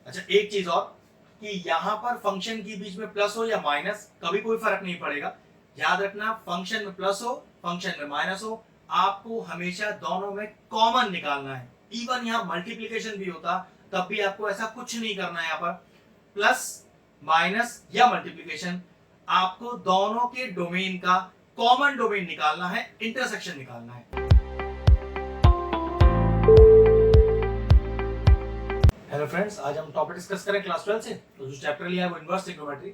अच्छा, एक चीज और कि यहाँ पर फंक्शन के बीच में प्लस हो या माइनस कभी कोई फर्क नहीं पड़ेगा। याद रखना, फंक्शन में प्लस हो फंक्शन में माइनस हो, आपको हमेशा दोनों में कॉमन निकालना है। इवन यहाँ मल्टीप्लीकेशन भी होता तब भी आपको ऐसा कुछ नहीं करना है। यहाँ पर प्लस माइनस या मल्टीप्लीकेशन, आपको दोनों के डोमेन का कॉमन डोमेन निकालना है, इंटरसेक्शन निकालना है। हेलो फ्रेंड्स, आज हम टॉपिक डिस्कस करें क्लास 12 से। तो जो चैप्टर लिया है वो इनवर्स ट्रिग्नोमेट्री।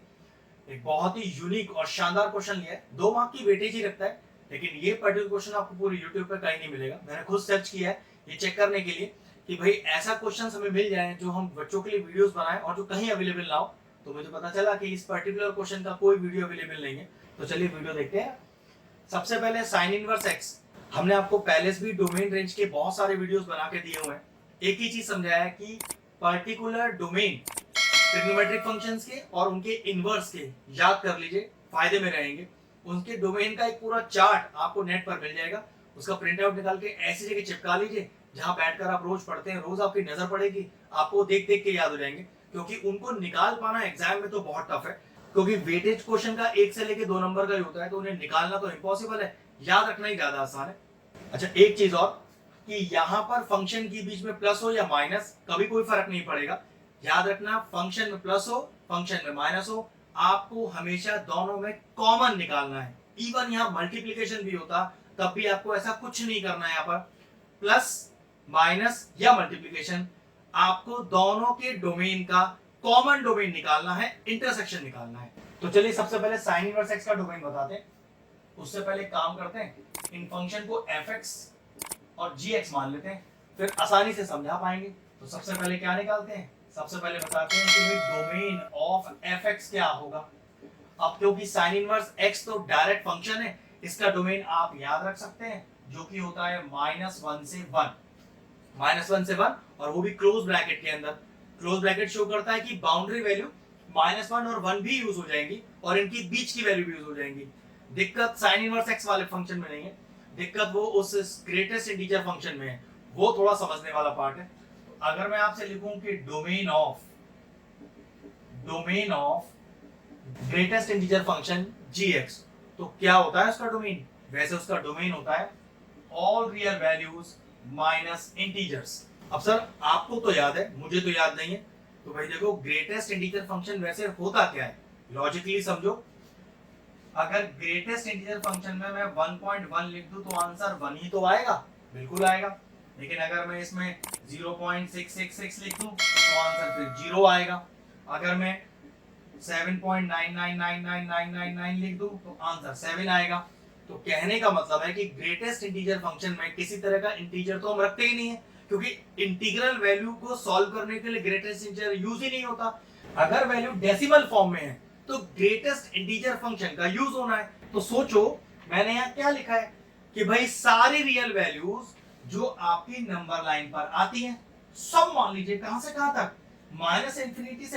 एक बहुत ही यूनिक और शानदार क्वेश्चन लिया है। 2 मार्क की वेटेज ही रखता है, लेकिन ये पर्टिकुलर क्वेश्चन आपको पूरी यूट्यूब पे कहीं नहीं मिलेगा। मैंने खुद सर्च किया है ये चेक करने के लिए कि भाई ऐसा क्वेश्चन हमें मिल जाए जो हम बच्चों के लिए वीडियोस बनाएं और जो कहीं अवेलेबल ना हो। तो मुझे पता चला कि इस पर्टिकुलर क्वेश्चन का कोई वीडियो अवेलेबल नहीं है। तो चलिए वीडियो देखते हैं। सबसे पहले साइन इनवर्स एक्स। हमने आपको पहले से भी डोमेन रेंज के बहुत सारे वीडियोस बना के दिए हुए हैं। एक ही चीज समझाया है कि पर्टिकुलर डोमेन ट्रिग्नोमेट्रिक फंक्शंस के और उनके इनवर्स के याद कर लीजिए, फायदे में रहेंगे। उनके डोमेन का एक पूरा चार्ट आपको नेट पर मिल जाएगा। उसका प्रिंट आउट निकाल के ऐसी जगह चिपका लीजिए जहां बैठकर आप रोज पढ़ते हैं, रोज आपकी नजर पड़ेगी, आपको देख देख के याद हो जाएंगे। क्योंकि उनको निकाल पाना एग्जाम में तो बहुत टफ है, क्योंकि वेटेज क्वेश्चन का 1 से लेके 2 नंबर का ही होता है, तो उन्हें निकालना तो इम्पॉसिबल है, याद रखना ही ज्यादा आसान है। अच्छा, एक चीज और कि यहाँ पर फंक्शन के बीच में प्लस हो या माइनस कभी कोई फर्क नहीं पड़ेगा। याद रखना, फंक्शन में प्लस हो फंक्शन में माइनस हो, आपको हमेशा दोनों में कॉमन निकालना है। इवन यहाँ मल्टीप्लीकेशन भी होता तब भी आपको ऐसा कुछ नहीं करना है। यहाँ पर प्लस माइनस या मल्टीप्लीकेशन, आपको दोनों के डोमेन का कॉमन डोमेन निकालना है, इंटरसेक्शन निकालना है। तो चलिए सबसे पहले साइन इनवर्स एक्स का डोमेन बताते हैं। उससे पहले काम करते हैं, इन फंक्शन को fx और gx मान लेते हैं, फिर आसानी से समझा पाएंगे। तो सबसे पहले क्या निकालते हैं, सबसे पहले बताते हैं कि डोमेन ऑफ fx क्या होगा। अब क्योंकि साइन इनवर्स x तो डायरेक्ट फंक्शन है, इसका डोमेन आप याद रख सकते हैं, जो कि होता है -1 से 1, -1 से 1, और वो भी क्लोज ब्रैकेट के अंदर। क्लोज ब्रैकेट शो करता है कि बाउंड्री वैल्यू -1 और 1 भी यूज हो जाएंगी और इनकी बीच की वैल्यू भी यूज हो जाएंगी। दिक्कत साइन इनवर्स x वाले फंक्शन में नहीं है, दिक्कत वो उस ग्रेटेस्ट इंटीजर फंक्शन में है। वो थोड़ा समझने वाला पार्ट है। तो अगर मैं आपसे लिखूं कि domain of greatest integer function gx, तो क्या होता है उसका डोमेन? वैसे उसका डोमेन होता है all real values minus integers. अब सर आपको तो याद है, मुझे तो याद नहीं है। तो भाई देखो, ग्रेटेस्ट इंटीजर फंक्शन वैसे होता क्या है, लॉजिकली समझो। अगर ग्रेटेस्ट इंटीजर फंक्शन में मैं 1.1 लिख दूं तो आंसर 1 ही तो आएगा, बिल्कुल आएगा। लेकिन अगर मैं इसमें 0.666 लिख दूं तो आंसर फिर 0 आएगा। अगर मैं 7.9999999 लिख दूं तो आंसर 7 आएगा। तो कहने का मतलब है कि ग्रेटेस्ट इंटीजर फंक्शन में किसी तरह का इंटीजर तो हम रखते ही नहीं है, क्योंकि इंटीग्रल वैल्यू को सॉल्व करने के लिए ग्रेटेस्ट इंटीजर यूज ही नहीं होता। अगर वैल्यू डेसिमल फॉर्म में है तो ग्रेटेस्ट इंटीजर फंक्शन का यूज होना है। तो सोचो मैंने यहाँ क्या लिखा है कि भाई सारी रियल वैल्यूज जो आपकी नंबर लाइन पर आती हैं, सब मान लीजिए, कहां से कहां तक, -∞ से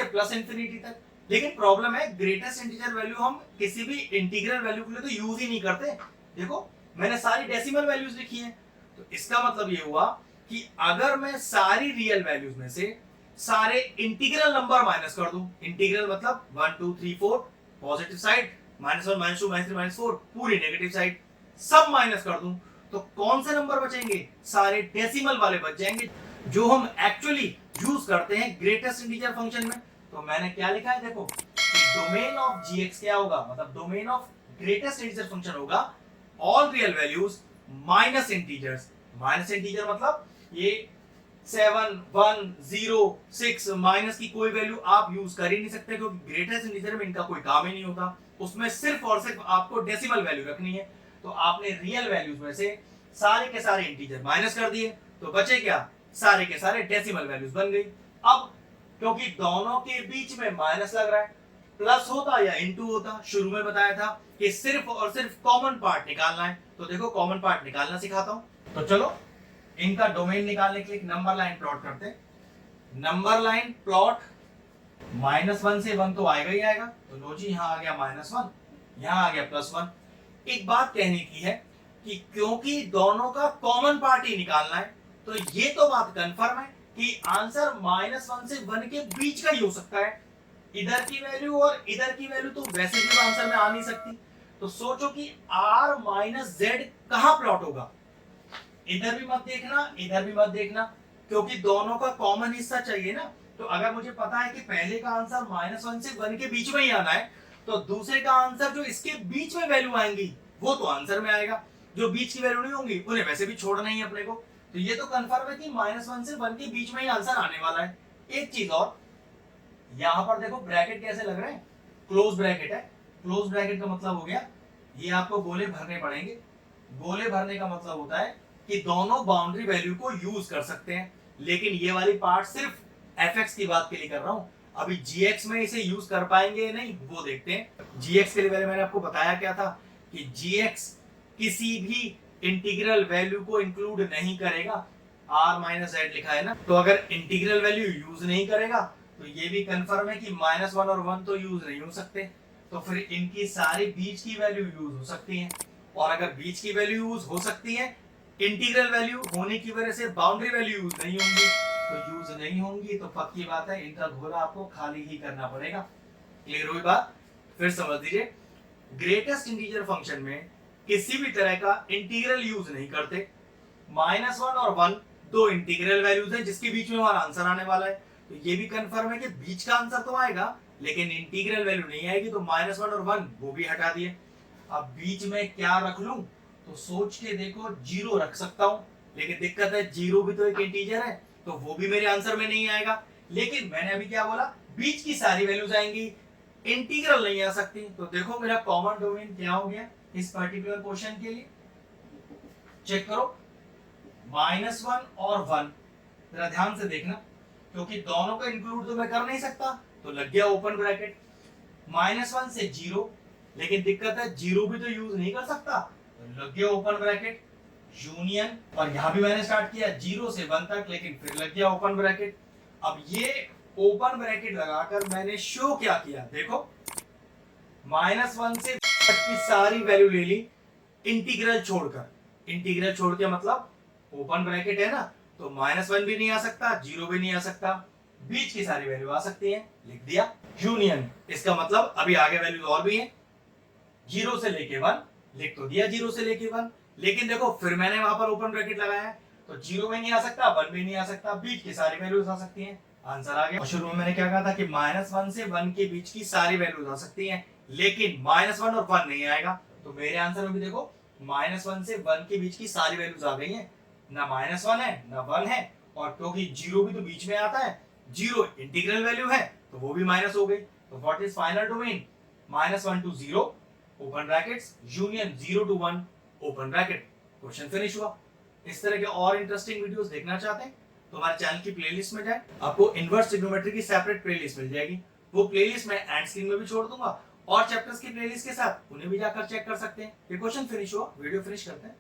+∞ तक। लेकिन प्रॉब्लम है, ग्रेटेस्ट इंटीजर वैल्यू हम किसी भी इंटीग्रल वैल्यू के लिए तो यूज ही नहीं करते। देखो मैंने सारी डेसिमल वैल्यूज लिखी है। तो इसका मतलब ये हुआ कि अगर मैं सारी रियल वैल्यूज में से सारे इंटीग्रल नंबर माइनस कर दूं, इंटीग्रल मतलब 1 2 3 4 पॉजिटिव साइड, -1 -2 -3 -4 पूरी नेगेटिव साइड, सब माइनस कर दूं, तो कौन से नंबर बचेंगे? सारे डेसिमल वाले बच जाएंगे, जो हम एक्चुअली यूज करते हैं ग्रेटेस्ट इंटीजर फंक्शन में। तो मैंने क्या लिखा है, देखो, डोमेन ऑफ gx क्या होगा, मतलब domain of greatest integer function होगा all real values minus integers. Minus integer मतलब ये 7 1 0 6 माइनस की कोई वैल्यू आप यूज कर ही नहीं सकते, क्योंकि ग्रेटेस्ट इंटीजर में इनका कोई काम ही नहीं होता। उसमें सिर्फ और सिर्फ आपको डेसिमल वैल्यू रखनी है। तो आपने रियल वैल्यूज में से सारे के सारे इंटीजर माइनस कर दिए, तो बचे क्या, सारे के सारे डेसिमल वैल्यूज बन गई। अब क्योंकि दोनों के बीच में माइनस लग रहा है, प्लस होता या इनटू होता, शुरू में बताया था कि सिर्फ और सिर्फ कॉमन पार्ट निकालना है। तो देखो कॉमन पार्ट निकालना सिखाता हूं। तो चलो इनका डोमेन निकालने के लिए एक नंबर लाइन प्लॉट करते हैं। नंबर लाइन प्लॉट, -1 से 1 तो आएगा ही आएगा। तो लो जी, यहां आ गया -1, यहां आ गया +1। एक बात कहने की है कि क्योंकि दोनों का कॉमन पार्ट ही निकालना है, तो ये तो बात कंफर्म है कि आंसर -1 से 1 के बीच का ही हो सकता है। इधर की वैल्यू और इधर की वैल्यू तो वैसे भी आंसर में आ नहीं सकती। तो सोचो कि r माइनस जेड कहां प्लॉट होगा। इधर भी मत देखना, इधर भी मत देखना, क्योंकि दोनों का कॉमन हिस्सा चाहिए ना। तो अगर मुझे पता है कि पहले का आंसर -1 से 1 के बीच में ही आना है, तो दूसरे का आंसर जो इसके बीच में वैल्यू आएंगी वो तो आंसर में आएगा। जो बीच की वैल्यू नहीं होंगी उन्हें वैसे भी छोड़ना ही अपने को। तो ये तो कंफर्म है कि -1 से 1 के बीच में ही आंसर आने वाला है। एक चीज और, यहां पर देखो ब्रैकेट कैसे लग रहे हैं, क्लोज ब्रैकेट है। क्लोज ब्रैकेट का मतलब हो गया ये आपको गोले भरने पड़ेंगे। गोले भरने का मतलब होता है कि दोनों बाउंड्री वैल्यू को यूज कर सकते हैं, लेकिन ये वाली पार्ट सिर्फ fx की बात के लिए कर रहा हूं। अभी gx में इसे यूज कर पाएंगे या नहीं वो देखते हैं। gx के लिए मैंने आपको बताया क्या था कि gx किसी भी इंटीग्रल वैल्यू को इंक्लूड नहीं करेगा। r माइनस जेड लिखा है ना, तो अगर इंटीग्रल वैल्यू यूज नहीं करेगा तो ये भी कंफर्म है कि -1 और 1 तो यूज नहीं हो सकते। तो फिर इनकी सारी बीच की वैल्यू यूज हो सकती है, और अगर बीच की वैल्यू यूज हो सकती है, इंटीग्रल वैल्यू होने की वजह से बाउंड्री वैल्यू यूज नहीं होंगी। तो यूज नहीं होंगी तो पक्की बात है इनका घोला आपको खाली ही करना पड़ेगा। क्लियर हुई बात? फिर समझ लीजिए, ग्रेटेस्ट इंटीजर फंक्शन में किसी भी तरह का इंटीग्रल यूज नहीं करते। -1 और 1 दो इंटीग्रल वैल्यूज हैं जिसके बीच में हमारा आंसर आने वाला है। तो ये भी कंफर्म है कि बीच का आंसर तो आएगा, लेकिन इंटीग्रल वैल्यू नहीं आएगी। तो -1 और 1 वो भी हटा दिए। अब बीच में क्या रख लूं, तो सोच के देखो, 0 रख सकता हूं, लेकिन दिक्कत है 0 भी तो एक इंटीजर है, तो वो भी मेरे आंसर में नहीं आएगा। लेकिन मैंने अभी क्या बोला, बीच की सारी वैल्यूज आएंगी, इंटीग्रल नहीं आ सकती। तो देखो मेरा कॉमन डोमेन क्या हो गया इस पर्टिकुलर क्वेश्चन के लिए। चेक करो, -1 और 1 जरा ध्यान से देखना, क्योंकि दोनों को इंक्लूड तो मैं कर नहीं सकता। तो लग गया ओपन ब्रैकेट, -1 से 0, लेकिन दिक्कत है 0 भी तो यूज नहीं कर सकता। तो लग गया ओपन ब्रैकेट यूनियन, और यहां भी मैंने स्टार्ट किया 0 से 1 तक, लेकिन फिर लग गया ओपन ब्रैकेट। अब ये ओपन ब्रैकेट लगाकर मैंने शो क्या किया, देखो -1 से की सारी वैल्यू ले ली इंटीग्रल छोड़कर। इंटीग्रल छोड़ के मतलब ओपन ब्रैकेट है ना, तो -1 भी नहीं आ सकता, 0 भी नहीं आ सकता, बीच की सारी वैल्यू आ सकती है। लिख दिया यूनियन। इसका मतलब अभी आगे वैल्यूज और भी हैं, 0 से लेके 1 लिख तो दिया, 0 से लेके 1, लेकिन देखो फिर मैंने वहां पर ओपन ब्रैकेट लगाया है, तो 0 में नहीं आ सकता, 1 भी नहीं आ सकता, बीच की सारी वैल्यूज आ सकती हैं। आंसर आ गया। और शुरू में मैंने क्या कहा था कि -1 से 1 के बीच की सारी वैल्यूज आ सकती हैं, लेकिन -1 और 1 नहीं आएगा। तो मेरे आंसर में भी देखो -1 से 1 के बीच की सारी वैल्यूज आ गई हैं, ना -1 है ना 1 है, और क्योंकि 0 भी तो बीच में आता है, 0 इंटीग्रल वैल्यू है, तो वो भी माइनस हो गई। तो what is final domain, -1 to 0 open brackets union 0 to 1 open bracket. Question finish हुआ। इस तरह के और इंटरेस्टिंग वीडियोस देखना चाहते हैं तो हमारे चैनल की प्लेलिस्ट में जाएं, आपको इनवर्स ट्रिग्नोमेट्री की सेपरेट प्लेलिस्ट मिल जाएगी। वो प्लेलिस्ट मैं एंड स्क्रीन में भी छोड़ दूंगा, और चैप्टर्स की प्लेलिस्ट के साथ उन्हें भी जाकर चेक कर सकते हैं। ये क्वेश्चन फिनिश हुआ, वीडियो फिनिश करते हैं।